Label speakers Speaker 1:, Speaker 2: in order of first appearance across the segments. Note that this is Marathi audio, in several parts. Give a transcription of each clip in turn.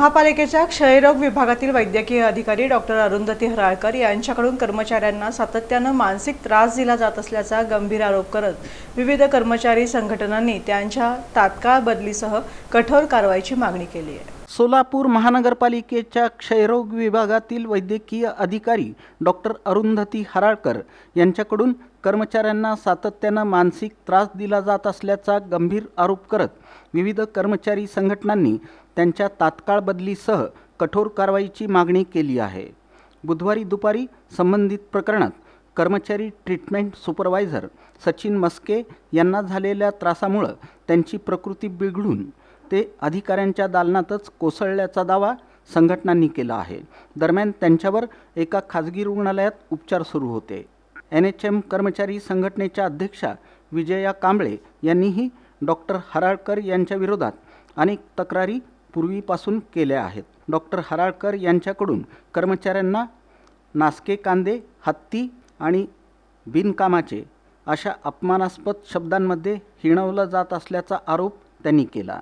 Speaker 1: महापालिकेच्या क्षयरोग विभागातील वैद्यकीय अधिकारी डॉक्टर अरुंधती हराळकर यांच्याकडून कर्मचाऱ्यांना सातत्यानं मानसिक त्रास दिला जात असल्याचा गंभीर आरोप करत विविध कर्मचारी संघटनांनी त्यांच्या तात्काळ बदलीसह कठोर कारवाईची मागणी केली आहे।
Speaker 2: सोलापूर महानगरपालिकेच्या क्षयरोग विभागातील वैद्यकीय अधिकारी डॉक्टर अरुंधती हराळकर यांच्याकडून कर्मचाऱ्यांना सातत्यानं मानसिक त्रास दिला जात असल्याचा गंभीर आरोप करत विविध कर्मचारी संघटनांनी त्यांच्या तात्काळ बदलीसह कठोर कारवाईची मागणी केली आहे। बुधवारी दुपारी संबंधित प्रकरणात कर्मचारी ट्रीटमेंट सुपरवायझर सचिन मस्के यांना झालेल्या त्रासामुळे त्यांची प्रकृती बिघडून ते अधिकाऱ्यांच्या दालनातच कोसळल्याचा दावा संघटनांनी केला आहे। दरम्यान त्यांच्यावर एका खाजगी रुग्णालयात उपचार सुरू होते। NHM कर्मचारी संघटनेच्या अध्यक्षा विजया कांबळे यांनीही डॉक्टर हराळकर यांच्या विरोधात अनेक तक्रारी पूर्वीपासून केल्या आहेत। डॉक्टर हराळकर यांच्याकडून कर्मचाऱ्यांना नासके कांदे, हत्ती आणि बिनकामाचे अशा अपमानास्पद शब्दांमध्ये हिणवलं जात असल्याचा आरोप त्यांनी केला।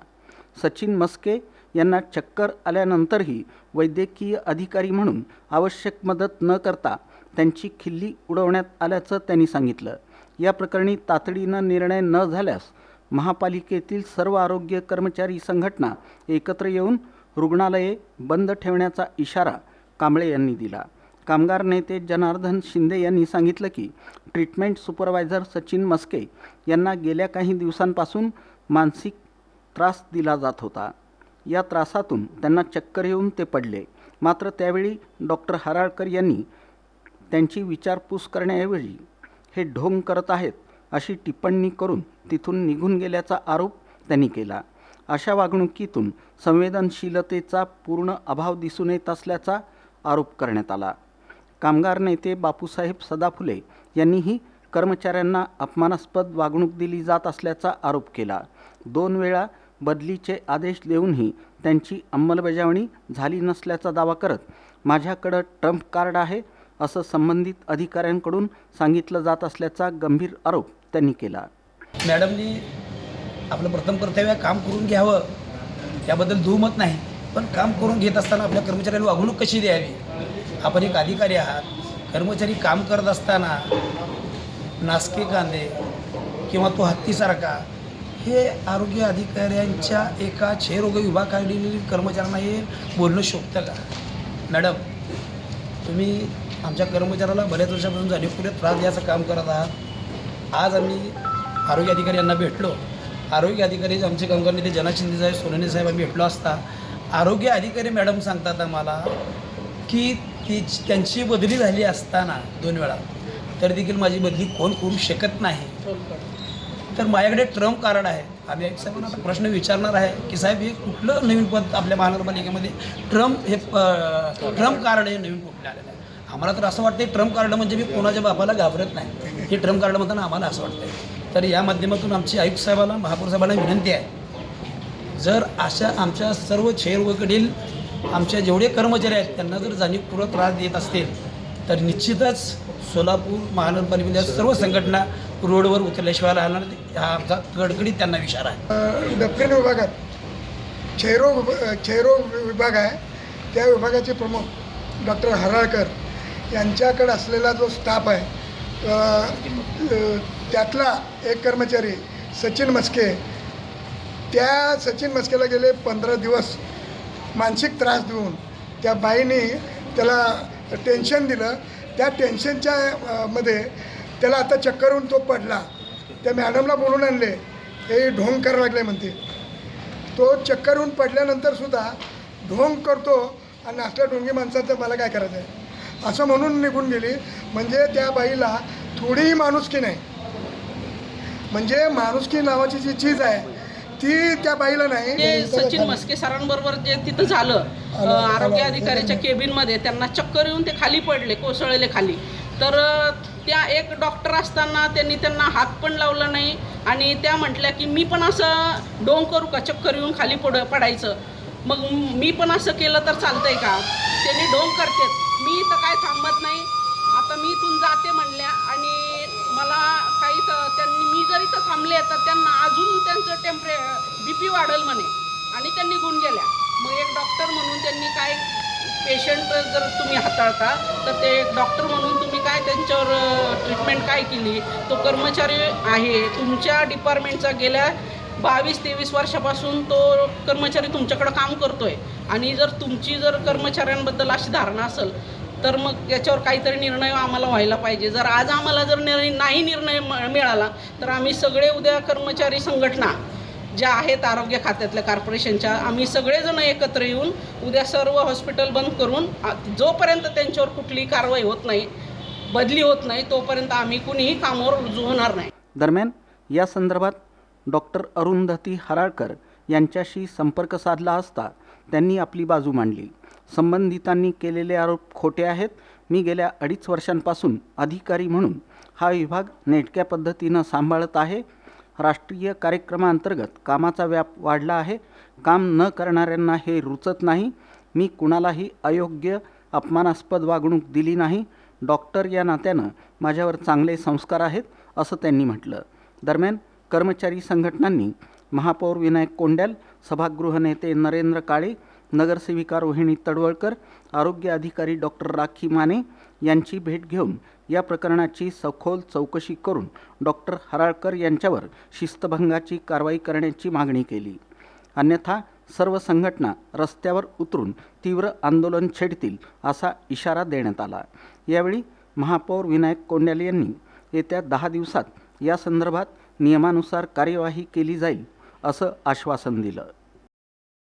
Speaker 2: सचिन मस्के यांना चक्कर आल्यानंतरही वैद्यकीय अधिकारी म्हणून आवश्यक मदत न करता त्यांची खिल्ली उडवण्यात आल्याचं त्यांनी सांगितलं। या प्रकरणी तातडीनं निर्णय न झाल्यास महापालिकेतील सर्व आरोग्य कर्मचारी संघटना एकत्र येऊन रुग्णालये बंद ठेवण्याचा इशारा कांबळे यांनी दिला। कामगार नेते जनार्दन शिंदे यांनी सांगितलं की ट्रीटमेंट सुपरवायझर सचिन मस्के यांना गेल्या काही दिवसांपासून मानसिक त्रास दिला जात होता। या त्रासातून त्यांना चक्कर येऊन ते पडले। मात्र त्यावेळी डॉक्टर हराळकर यांनी त्यांची विचारपूस करण्याऐवजी हे ढोंग करत आहेत अशी टिप्पणी करून तिथून निघून गेल्याचा आरोप त्यांनी केला। अशा वागणुकीतून संवेदनशीलतेचा पूर्ण अभाव दिसून येत असल्याचा आरोप करण्यात आला। कामगार नेते बापूसाहेब सदाफुले यांनीही कर्मचाऱ्यांना अपमानास्पद वागणूक दिली जात असल्याचा आरोप केला। 2 वेळा बदलीचे आदेश देऊनही त्यांची अंमलबजावणी झाली नसल्याचा दावा करत माझ्याकडे ट्रम्प कार्ड आहे असं संबंधित अधिकाऱ्यांकडून सांगितलं जात असल्याचा गंभीर आरोप त्यांनी केला।
Speaker 3: मॅडमनी आपलं प्रथम कर्तव्य काम करून घ्यावं याबद्दल दुमत नाही, पण काम करून घेत असताना आपल्या कर्मचाऱ्यांना वागणूक कशी द्यावी। आपण एक अधिकारी आहात, कर्मचारी काम करत असताना नासके कांदे किंवा तो हत्तीसारखा हे आरोग्य अधिकाऱ्यांच्या एका क्षयरोग विभागातील कर्मचाऱ्यांना हे बोलणं शोभतं का? मॅडम, तुम्ही आमच्या कर्मचाऱ्याला बऱ्याच वर्षापासून जाणीवपूर्वक त्रास द्यायचं काम करत आहात। आज आम्ही आरोग्य अधिकारी यांना भेटलो। आरोग्य अधिकारी आमचे कामगार नेते जना शिंदे साहेब, सोनवणे साहेब आम्ही भेटलो असता आरोग्य अधिकारी मॅडम सांगतात आम्हाला की त्यांची बदली झाली असताना 2 वेळा तर देखील माझी बदली कोण करू शकत नाही। तर माझ्याकडे ट्रम्प कार्ड आहे। आम्ही साहेबांना आता प्रश्न विचारणार आहे की साहेब हे कुठलं नवीन पद आपल्या महानगरपालिकेमध्ये ट्रम्प कार्ड हे नवीन कुठलं आलेलं आहे। आम्हाला तर असं वाटतं ट्रम्प कार्ड म्हणजे मी कोणाच्या बापाला घाबरत नाही, हे ट्रम्प कार्ड म्हणताना आम्हाला असं वाटतं। तर या माध्यमातून आमची आयुक्त साहेबांना, महापौर साहेबांना विनंती आहे, जर अशा आमच्या सर्व क्षयरोगाकडील आमच्या जेवढे कर्मचारी आहेत त्यांना जर जाणीवपूर्वक त्रास देत असतील तर निश्चितच सोलापूर महानगरपालिकेच्या सर्व संघटना रोडवर उतरल्याशिवाय राहणार नाही, हा आमचा कडकडीत त्यांना इशारा आहे।
Speaker 4: दक्षिण विभागात क्षयरोग विभाग आहे, त्या विभागाचे प्रमुख डॉक्टर हराळकर यांच्याकडे असलेला जो स्टाफ आहे त्यातला एक कर्मचारी सचिन मस्के, त्या सचिन मस्केला गेले 15 दिवस मानसिक त्रास देऊन त्या बाईने त्याला टेन्शन दिलं। त्या टेन्शनच्या मध्ये त्याला आता चक्कर येऊन तो पडला। त्या मॅडमला बोलून आणले, हे ढोंग करायला लागले म्हणते। तो चक्कर येऊन पडल्यानंतरसुद्धा ढोंग करतो आणि असल्या ढोंगी माणसाचं मला काय करायचं आहे असं म्हणून निघून गेली। म्हणजे त्या बाईला थोडीही माणुसकी नाही, म्हणजे माणुसकी नावाची जी चीज आहे ती त्या बाईला नाही।
Speaker 5: ते सचिन मस्के सरांबरोबर जे तिथं झालं आरोग्य अधिकाऱ्याच्या केबिनमध्ये, त्यांना चक्कर येऊन ते खाली पडले, कोसळले खाली। तर त्या एक डॉक्टर असताना त्यांना हात पण लावला नाही आणि त्या म्हटल्या की मी पण असं ढोंग करू का, चक्कर येऊन खाली पडायचं, मग मी पण असं केलं तर चालतंय का? त्यांनी ढोंग करतात, मी तर काय थांबत नाही, आता मी इथून जाते म्हणल्या आणि मला काही मी जर इथं थांबले तर त्यांना अजून त्यांचं BP वाढेल म्हणे आणि त्या निघून गेल्या। मग एक डॉक्टर म्हणून त्यांनी काय पेशंट जर तुम्ही हाताळता तर ते एक डॉक्टर म्हणून तुम्ही काय त्यांच्यावर ट्रीटमेंट काय केली. तो कर्मचारी आहे तुमच्या डिपार्टमेंटचा गेल्या 22-23 वर्षापासून तो कर्मचारी तुमच्याकडं काम करतोय आणि जर तुमची जर कर्मचाऱ्यांबद्दल अशी धारणा असेल तर मग याच्यावर काहीतरी निर्णय आम्हाला व्हायला पाहिजे. जर आज आम्हाला जर नाही निर्णय मिळाला तर आम्ही सगळे उद्या कर्मचारी संघटना ज्या आहेत आरोग्य खात्यातल्या कॉर्पोरेशनच्या आम्ही सगळेजण एकत्र येऊन उद्या सर्व हॉस्पिटल बंद करून जोपर्यंत त्यांच्यावर कुठलीही कारवाई होत नाही, बदली होत नाही, तोपर्यंत आम्ही कुणीही कामावर रुजू होणार नाही.
Speaker 2: दरम्यान या संदर्भात डॉक्टर अरुंधती हराळकर यांच्याशी संपर्क साधला असता त्यांनी आपली बाजू मांडली. संबंधितांनी केलेले आरोप खोटे आहेत. मी गेल्या 2.5 वर्षांपासून अधिकारी म्हणून हा विभाग नेटक्या पद्धतीनं सांभाळत आहे. राष्ट्रीय कार्यक्रमांतर्गत कामाचा व्याप वाढला आहे. काम न करणाऱ्यांना हे रुचत नाही. मी कुणालाही अयोग्य अपमानास्पद वागणूक दिली नाही. डॉक्टर या नात्यानं माझ्यावर चांगले संस्कार आहेत असं त्यांनी म्हटलं. दरम्यान कर्मचारी संघटनांनी महापौर विनायक कोंड्याल, सभागृह नेते नरेंद्र काळे, नगरसेविका रोहिणी तडवळकर, आरोग्य अधिकारी डॉक्टर राखी माने यांची भेट घेऊन या प्रकरणाची सखोल चौकशी करून डॉक्टर हराळकर यांच्यावर शिस्तभंगाची कारवाई करण्याची मागणी केली. अन्यथा सर्व संघटना रस्त्यावर उतरून तीव्र आंदोलन छेडतील असा इशारा देण्यात आला. यावेळी महापौर विनायक कोंड्याल यांनी येत्या 10 दिवसात या संदर्भात नियमानुसार कार्यवाही केली जाईल असं आश्वासन दिलं.